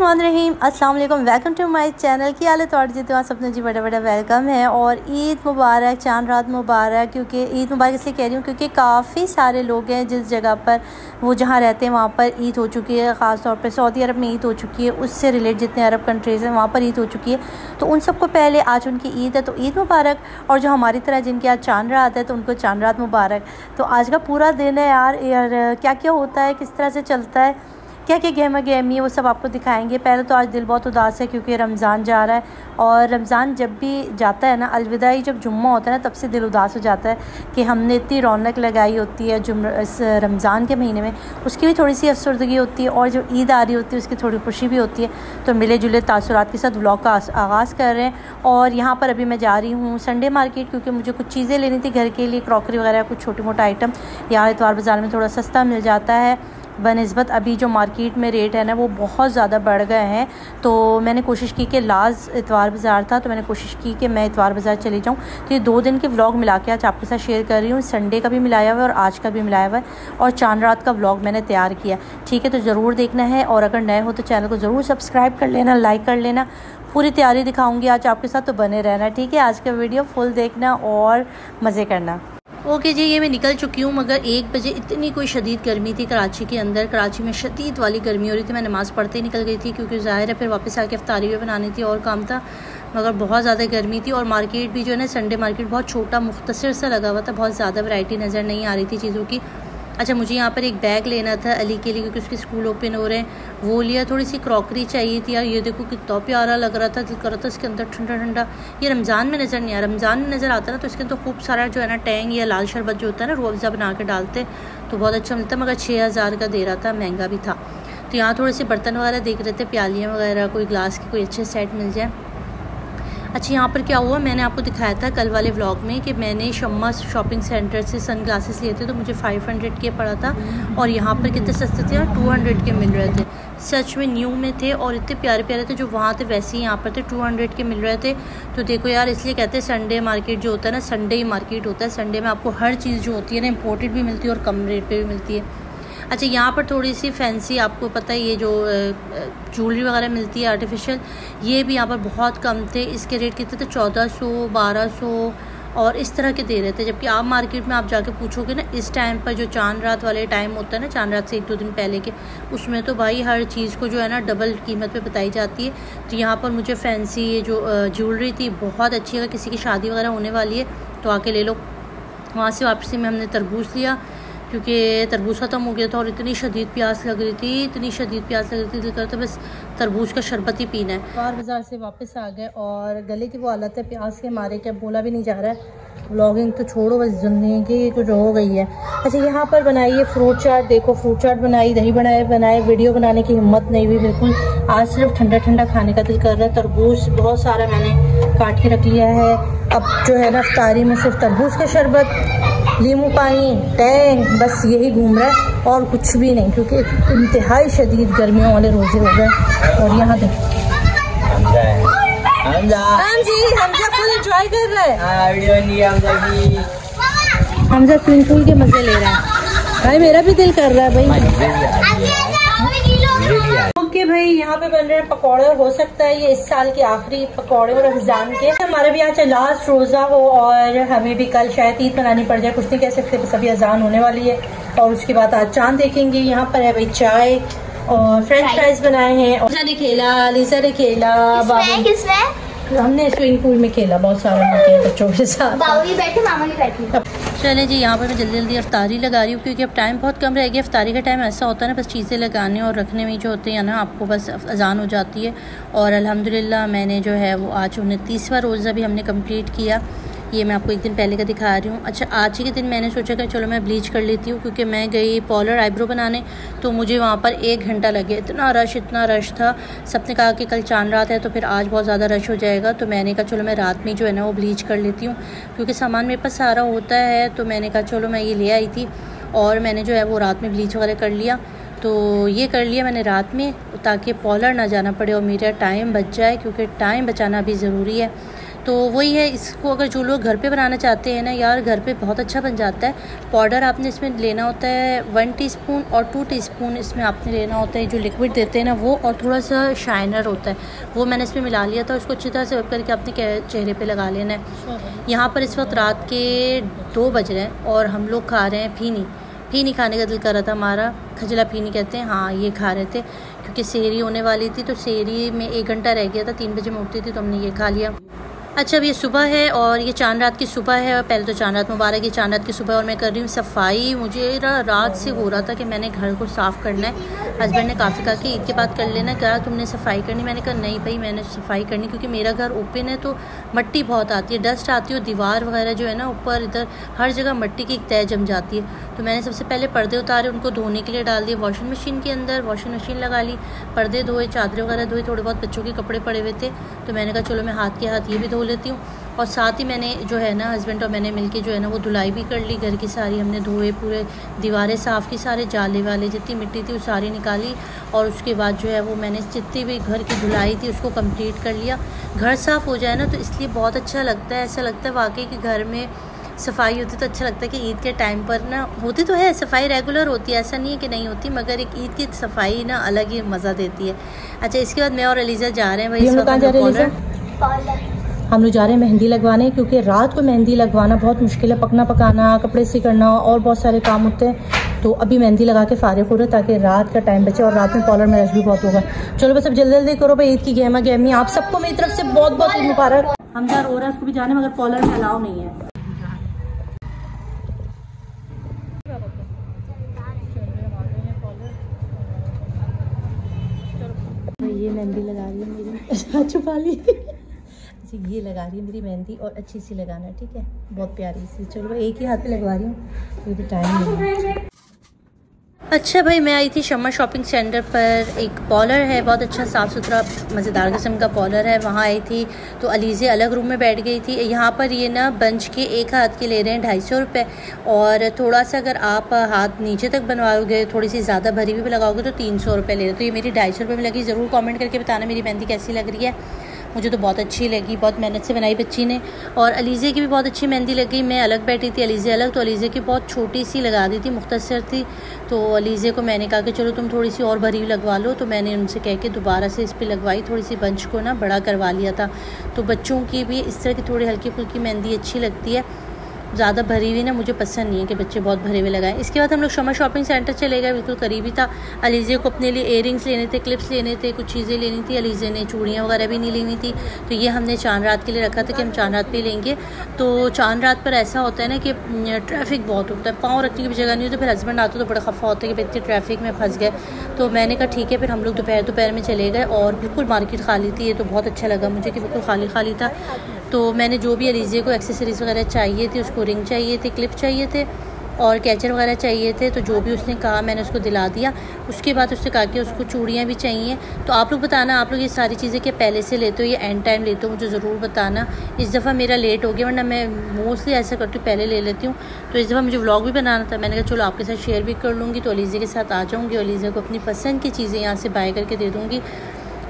बिस्मिल्लाहिर्रहमानिर्रहीम। अस्सलाम वालेकुम, वेलकम टू माय चैनल। की हाल है तोड़ जी तो सबने जी बड़ा बड़ा वेलकम है और ईद मुबारक, चांद रात मुबारक। क्योंकि ईद मुबारक इसलिए कह रही हूँ क्योंकि काफ़ी सारे लोग हैं जिस जगह पर वो जहाँ रहते हैं वहाँ पर ईद हो चुकी है। ख़ास तौर पे सऊदी अरब में ईद हो चुकी है, उससे रिलेट जितने अरब कंट्रीज़ हैं वहाँ पर ईद हो चुकी है। तो उन सबको पहले आज उनकी ईद है तो ईद मुबारक। और जो हमारी तरह जिनकी आज चांद रात है तो उनको चांद रात मुबारक। तो आज का पूरा दिन है यार क्या क्या होता है, किस तरह से चलता है, क्या क्या गहमा गहमी है, वो सब आपको दिखाएंगे। पहले तो आज दिल बहुत उदास है क्योंकि रमज़ान जा रहा है और रमज़ान जब भी जाता है ना, अलविदाई जब जुम्मा होता है ना, तब से दिल उदास हो जाता है कि हमने इतनी रौनक लगाई होती है इस रमज़ान के महीने में, उसकी भी थोड़ी सी अफसरदगी होती है। और जो ईद आ रही होती है उसकी थोड़ी खुशी भी होती है। तो मिले जुले तासुरात के साथ व्लॉग का आगाज़ कर रहे हैं। और यहाँ पर अभी मैं जा रही हूँ संडे मार्केट क्योंकि मुझे कुछ चीज़ें लेनी थी घर के लिए, क्रॉकरी वगैरह, कुछ छोटे मोटा आइटम यहाँ इतवार बाज़ार में थोड़ा सस्ता मिल जाता है बनिस्बत अभी जो मार्केट में रेट है ना वो बहुत ज़्यादा बढ़ गए हैं। तो मैंने कोशिश की कि लास्ट इतवार बाज़ार था तो मैंने कोशिश की कि मैं इतवार बाज़ार चली जाऊँ। तो ये 2 दिन के व्लॉग मिला के आज आपके साथ शेयर कर रही हूँ। संडे का भी मिलाया हुआ है और आज का भी मिलाया हुआ है और चांद रात का व्लॉग मैंने तैयार किया। ठीक है, तो ज़रूर देखना है और अगर नए हो तो चैनल को ज़रूर सब्सक्राइब कर लेना, लाइक कर लेना। पूरी तैयारी दिखाऊँगी आज आपके साथ, तो बने रहना। ठीक है, आज का वीडियो फुल देखना और मज़े करना। ओके जी, ये मैं निकल चुकी हूँ मगर 1 बजे इतनी कोई शदीद गर्मी थी कराची के अंदर। कराची में शदीद वाली गर्मी हो रही थी। मैं नमाज़ पढ़ते ही निकल गई थी क्योंकि ज़ाहिर है फिर वापस आके इफ्तारी भी बनानी थी और काम था, मगर बहुत ज़्यादा गर्मी थी। और मार्केट भी जो है ना, संडे मार्केट बहुत छोटा मुख्तसर सा लगा हुआ था, बहुत ज़्यादा वैरायटी नज़र नहीं आ रही थी चीज़ों की। अच्छा, मुझे यहाँ पर एक बैग लेना था अली के लिए क्योंकि उसके स्कूल ओपन हो रहे हैं, वो लिया। थोड़ी सी क्रॉकरी चाहिए थी यार, ये देखो कितना प्यारा लग रहा था, दिल कर रहा था इसके अंदर ठंडा ठंडा। ये रमज़ान में नज़र नहीं आ रहा, रमज़ान में नज़र आता ना तो इसके अंदर खूब सारा जो है ना टैंग या लाल शरबत जो होता है ना, रूह अफ़ज़ा बना के डालते तो बहुत अच्छा मिलता, मगर 6000 का दे रहा था, महंगा भी था। तो यहाँ थोड़े से बर्तन वगैरह देख रहे थे, प्यालियाँ वगैरह, कोई ग्लास की कोई अच्छे सेट मिल जाए। अच्छा, यहाँ पर क्या हुआ, मैंने आपको दिखाया था कल वाले व्लॉग में कि मैंने शम्मा शॉपिंग सेंटर से सन ग्लासेस लिए थे तो मुझे 500 के पड़ा था और यहाँ पर कितने सस्ते थे, 200 के मिल रहे थे। सच में न्यू में थे और इतने प्यारे प्यारे थे, जो वहाँ थे वैसे ही यहाँ पर थे, 200 के मिल रहे थे। तो देखो यार, इसलिए कहते हैं संडे मार्केट जो होता है ना, संडे ही मार्केट होता है। संडे में आपको हर चीज़ जो होती है ना इम्पोर्टेड भी मिलती है और कम रेट पर भी मिलती है। अच्छा, यहाँ पर थोड़ी सी फैंसी, आपको पता है ये जो ज्वेलरी वगैरह मिलती है आर्टिफिशियल, ये भी यहाँ पर बहुत कम थे। इसके रेट कितने थे, 1400, 1200 और इस तरह के दे रहे थे। जबकि आप मार्केट में आप जाके पूछोगे ना, इस टाइम पर जो चांद रात वाले टाइम होता है ना, चांद रात से 1-2 दिन पहले के, उसमें तो भाई हर चीज़ को जो है ना डबल कीमत पे बताई जाती है। तो यहाँ पर मुझे फैंसी ये जो ज्वेलरी थी बहुत अच्छी, अगर किसी की शादी वगैरह होने वाली है तो आके ले लो। वहाँ से वापसी में हमने तरबूज लिया क्योंकि तरबूज ख़त्म हो गया था और इतनी शदीद प्यास लग रही थी, इतनी शदीद प्यास लग रही थी, दिल करता बस तरबूज का शरबत ही पीना है। बाहर बाज़ार से वापस आ गए और गले की वो हालत है प्यास के मारे क्या बोला भी नहीं जा रहा है। व्लॉगिंग तो छोड़ो, बस ज़िंदगी कुछ हो गई है। अच्छा, यहाँ पर बनाई है फ्रूट चाट, देखो फ्रूट चाट बनाई, दही बनाए, वीडियो बनाने की हिम्मत नहीं हुई बिल्कुल। आज सिर्फ ठंडा ठंडा खाने का दिल कर रहा है। तरबूज बहुत सारा मैंने काट के रख लिया है। अब जो है ना इफ्तारी में सिर्फ तरबूज का शरबत, नींबू पानी, टैंग, बस यही घूम रहा है और कुछ भी नहीं क्योंकि इंतहाई शदीद गर्मियों वाले रोजे हो गए। और यहाँ देखो हमजा फुल एंजॉय कर रहा है, हमजा स्विमिंग पूल के मजे ले रहा है। भाई मेरा भी दिल कर रहा है भाई। ओके भाई, यहाँ पे बन रहे हैं पकौड़े। हो सकता है ये इस साल के आखिरी पकौड़े और रमजान के। हमारा भी आज लास्ट रोजा हो और हमें भी कल शायद ईद मनानी पड़ जाए, कुछ नहीं कह सकते, बस अभी अजान होने वाली है और उसके बाद आज चांद देखेंगे। यहाँ पर है भाई चाय और फ्रेंच फ्राइज बनाए हैं। और लीजा ने खेला, लीजा ने खेला, हमने स्विमिंग पूल में खेला बहुत सारे बच्चों के साथ। बैठे, मामा भी बैठी। चले जी, यहाँ पर मैं जल्दी जल्दी अफ्तारी लगा रही हूँ क्योंकि अब टाइम बहुत कम रह गया। अफ्तारी का टाइम ऐसा होता है ना, बस चीज़ें लगाने और रखने में जो होते हैं ना, आपको बस अजान हो जाती है। और अल्हम्दुलिल्लाह मैंने जो है वो आज 29वां रोज़ा भी हमने कंप्लीट किया। ये मैं आपको 1 दिन पहले का दिखा रही हूँ। अच्छा, आज ही के दिन मैंने सोचा कि चलो मैं ब्लीच कर लेती हूँ क्योंकि मैं गई पॉलर आईब्रो बनाने, तो मुझे वहाँ पर 1 घंटा लगे। इतना रश था। सबने कहा कि कल चांद रात है तो फिर आज बहुत ज़्यादा रश हो जाएगा, तो मैंने कहा चलो मैं रात में जो है ना वो ब्लीच कर लेती हूँ क्योंकि सामान मेरे पास सारा होता है। तो मैंने कहा चलो मैं ये ले आई थी और मैंने जो है वो रात में ब्लीच वगैरह कर लिया। तो ये कर लिया मैंने रात में ताकि पॉलर ना जाना पड़े और मेरा टाइम बच जाए क्योंकि टाइम बचाना भी ज़रूरी है। तो वही है, इसको अगर जो लोग घर पे बनाना चाहते हैं ना यार, घर पे बहुत अच्छा बन जाता है। पाउडर आपने इसमें लेना होता है 1 टीस्पून और 2 टीस्पून इसमें आपने लेना होता है जो लिक्विड देते हैं ना वो, और थोड़ा सा शाइनर होता है वो मैंने इसमें मिला लिया था। उसको अच्छी तरह से रब करके अपने चेहरे पे लगा लेना है। यहाँ पर इस वक्त रात के 2 बज रहे हैं और हम लोग खा रहे हैं फीनी खाने का दिल कर रहा था हमारा, खजला फीनी कहते हैं, हाँ ये खा रहे थे क्योंकि सेहरी होने वाली थी। तो सेहरी में 1 घंटा रह गया था, 3 बजे में उठती थी तो हमने ये खा लिया। अच्छा, अब ये सुबह है और ये चांद रात की सुबह है। पहले तो चांद रात मुबारक, ये चांद रात की सुबह और मैं कर रही हूँ सफ़ाई। मुझे रात से हो रहा था कि मैंने घर को साफ़ करना है। हस्बैंड ने काफ़ी कहा कि ईद के बाद कर लेना, क्या तुमने सफाई करनी? मैंने कहा नहीं भाई, मैंने सफाई करनी क्योंकि मेरा घर ओपन है तो मट्टी बहुत आती है, डस्ट आती है और दीवार वगैरह जो है ना ऊपर इधर हर जगह मट्टी की एक तह जम जाती है। तो मैंने सबसे पहले पर्दे उतारे, उनको धोने के लिए डाल दिए वॉशिंग मशीन के अंदर, वॉशिंग मशीन लगा ली, पर्दे धोए, चादरें वगैरह धोई, थोड़े बहुत बच्चों के कपड़े पड़े हुए थे तो मैंने कहा चलो मैं हाथ के हाथ ये भी धो लेती हूँ। और साथ ही मैंने जो है ना हस्बैंड और मैंने मिलके जो है ना वो धुलाई भी कर ली, घर की सारी हमने धोए, पूरे दीवारें साफ़ की, सारे जाले वाले जितनी मिट्टी थी वो सारी निकाली। और उसके बाद जो है वो मैंने जितनी भी घर की धुलाई थी उसको कंप्लीट कर लिया। घर साफ़ हो जाए ना तो इसलिए बहुत अच्छा लगता है, ऐसा लगता है वाकई कि घर में सफाई होती तो अच्छा लगता है कि ईद के टाइम पर ना होती तो है सफाई, रेगुलर होती है, ऐसा नहीं है कि नहीं होती, मगर एक ईद की सफाई ना अलग ही मज़ा देती है। अच्छा, इसके बाद मैं और अलीज़ा जा रहे हैं भाई, हम लोग जा रहे हैं मेहंदी लगवाने, क्योंकि रात को मेहंदी लगवाना बहुत मुश्किल है, पकना पकाना, कपड़े सी करना और बहुत सारे काम होते हैं। तो अभी मेहंदी लगा के फारिग हो रहे ताकि रात का टाइम बचे, और रात में पार्लर में रश भी बहुत होगा। चलो बस अब जल्दी जल्दी करो भाई, ईद की गहमा गहमी आप सबको मेरी तरफ से बहुत बहुत ईद मुबारक। हमजा रो रहा है, उसको भी जाने, मगर पार्लर में अलाउ नहीं है। ये मेहंदी लगा रही है मेरी छुपा ली ये लगा रही है मेरी मेहंदी, और अच्छी सी लगाना है, ठीक है, बहुत प्यारी सी। चलो एक ही हाथ पे लगवा रही हूँ, कोई भी टाइम नहीं है। अच्छा भाई, मैं आई थी शम्मा शॉपिंग सेंटर पर, एक पार्लर है बहुत अच्छा साफ़ सुथरा मज़ेदार किस्म का पार्लर है, वहाँ आई थी तो अलीज़े अलग रूम में बैठ गई थी। यहाँ पर ये ना बंच के एक हाथ के ले रहे हैं 250 रुपये, और थोड़ा सा अगर आप हाथ नीचे तक बनवाओगे, थोड़ी सी ज़्यादा भरी भी लगाओगे तो 300 रुपये ले रहे। तो ये मेरी 250 रुपये में लगी। ज़रूर कॉमेंट करके बताना मेरी मेहंदी कैसी लग रही है, मुझे तो बहुत अच्छी लगी, बहुत मेहनत से बनाई बच्ची ने। और अलीज़े की भी बहुत अच्छी मेहंदी लगी। मैं अलग बैठी थी, अलीज़े अलग, तो अलीज़े की बहुत छोटी सी लगा दी थी, मुख्तसर थी। तो अलीज़े को मैंने कहा कि चलो तुम थोड़ी सी और भरी लगवा लो, तो मैंने उनसे कह के दोबारा से इस पर लगवाई, थोड़ी सी बंच को ना बड़ा करवा लिया था। तो बच्चों की भी इस तरह की थोड़ी हल्की फुल्की मेहंदी अच्छी लगती है, ज़्यादा भरी हुई ना मुझे पसंद नहीं है कि बच्चे बहुत भरे हुए लगाएं। इसके बाद हम लोग शम्मा शॉपिंग सेंटर चले गए, बिल्कुल करीबी था। अलीज़े को अपने लिए इयरिंग्स लेने थे, क्लिप्स लेने थे, कुछ चीज़ें लेनी थी। अलीज़े ने चूड़ियाँ वगैरह भी नहीं लेनी थी, तो ये हमने चांद रात के लिए रखा था कि हम चांद रात पे लेंगे। तो चांद रात पर ऐसा होता है ना कि ट्रैफिक बहुत होता है, पाँव रखने की भी जगह नहीं होती। फिर हस्बैंड आते तो बड़ा खफा होता है कि इतनी ट्रैफिक में फंस गए। तो मैंने कहा ठीक है, फिर हम लोग दोपहर में चले गए और बिल्कुल मार्केट खाली थी। ये तो बहुत अच्छा लगा मुझे कि बिल्कुल खाली खाली था। तो मैंने जो भी अलीज़े को एक्सेसरीज़ वगैरह चाहिए थी, उसको रिंग चाहिए थे, क्लिप चाहिए थे और कैचर वगैरह चाहिए थे, तो जो भी उसने कहा मैंने उसको दिला दिया। उसके बाद उसने कहा कि उसको चूड़ियाँ भी चाहिए। तो आप लोग बताना, आप लोग ये सारी चीज़ें क्या पहले से लेते हो या एंड टाइम लेते हो, मुझे ज़रूर बताना। इस दफ़ा मेरा लेट हो गया, वरना मैं मोस्टली ऐसा करती हूँ पहले ले लेती हूँ। तो इस दफ़ा मुझे व्लॉग भी बनाना था, मैंने कहा चलो आपके साथ शेयर भी कर लूँगी। तो अलीज़े के साथ आ जाऊँगी, अलीज़े को अपनी पसंद की चीज़ें यहाँ से बाय करके दे दूँगी।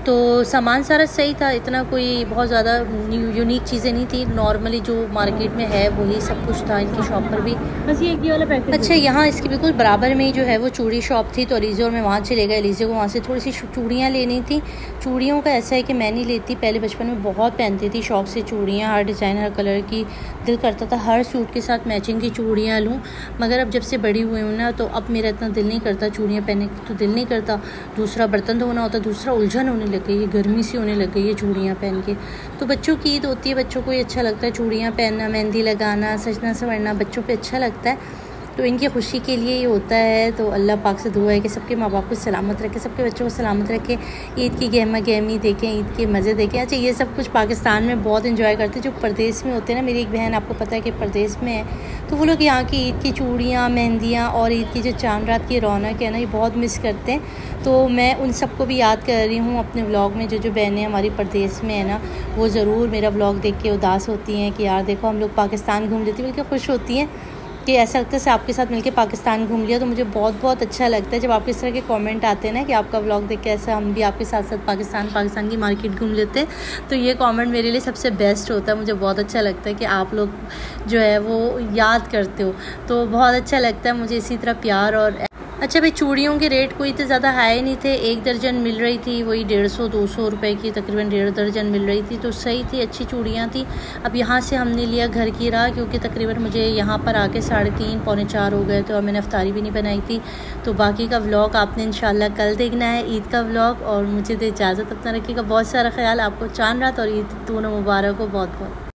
तो सामान सारा सही था, इतना कोई बहुत ज़्यादा यूनिक चीज़ें नहीं थी, नॉर्मली जो मार्केट में है वही सब कुछ था इनकी शॉप पर भी। बस ये वाला पैकेट। अच्छा, यहाँ इसके बिल्कुल बराबर में ही जो है वो चूड़ी शॉप थी, तो अलीज़े और मैं वहाँ चले गए। अलीज़े को वहाँ से थोड़ी सी चूड़ियाँ लेनी थी। चूड़ियों का ऐसा है कि मैं नहीं लेती, पहले बचपन में बहुत पहनती थी शौक़ से चूड़ियाँ, हर डिज़ाइन हर कलर की, दिल करता था हर सूट के साथ मैचिंग की चूड़ियाँ लूँ। मगर अब जब से बड़ी हुई हूँ ना, तो अब मेरा इतना दिल नहीं करता चूड़ियाँ पहनने की, तो दिल नहीं करता। दूसरा बर्तन धोना होता, दूसरा उलझन होने लग गई है, गर्मी सी होने लग गई है चूड़ियाँ पहन के। तो बच्चों की ईद होती है, बच्चों को ये अच्छा लगता है चूड़ियाँ पहनना, मेहंदी लगाना, सजना संवरना, बच्चों पे अच्छा लगता है। तो इनकी खुशी के लिए ये होता है। तो अल्लाह पाक से दुआ है कि सबके माँ बाप को सलामत रखे, सबके बच्चों को सलामत रखे, ईद की गहमा गहमी देखें, ईद के मज़े देखें। अच्छा, ये सब कुछ पाकिस्तान में बहुत इंजॉय करते हैं, जो परदेश में होते हैं ना। मेरी एक बहन आपको पता है कि परदेश में है, तो वो लोग यहाँ की ईद की चूड़ियाँ, मेहंदियाँ और ईद की जो चांद रात की रौनक है ना, ये बहुत मिस करते हैं। तो मैं उन सबको भी याद कर रही हूँ अपने व्लॉग में। जो बहनें हमारी परदेश में है ना, वो ज़रूर मेरा व्लॉग देख के उदास होती हैं कि यार देखो हम लोग पाकिस्तान घूम लेती, बल्कि खुश होती हैं। कि ऐसा लगता है जैसे आपके साथ मिलके पाकिस्तान घूम लिया। तो मुझे बहुत बहुत अच्छा लगता है जब आपके इस तरह के कमेंट आते हैं ना कि आपका व्लॉग देख के ऐसा हम भी आपके साथ साथ पाकिस्तान की मार्केट घूम लेते हैं। तो ये कमेंट मेरे लिए सबसे बेस्ट होता है। मुझे बहुत अच्छा लगता है कि आप लोग जो है वो याद करते हो, तो बहुत अच्छा लगता है मुझे इसी तरह प्यार। और अच्छा भाई, चूड़ियों के रेट कोई इतने ज़्यादा हाई नहीं थे। 1 दर्जन मिल रही थी वही 150-200 रुपए की, तकरीबन 1.5 दर्जन मिल रही थी, तो सही थी, अच्छी चूड़ियाँ थी। अब यहाँ से हमने लिया घर की राह, क्योंकि तकरीबन मुझे यहाँ पर आके 3:30 पौने 4 हो गए थे और मैंने अफ्तारी भी नहीं बनाई थी। तो बाकी का व्लॉग आपने इंशाल्लाह कल देखना है, ईद का व्लॉग। और मुझे दे इजाज़त, अपना रखिएगा बहुत सारा ख्याल। आपको चांद रात और ईद दोनों मुबारक हो बहुत बहुत।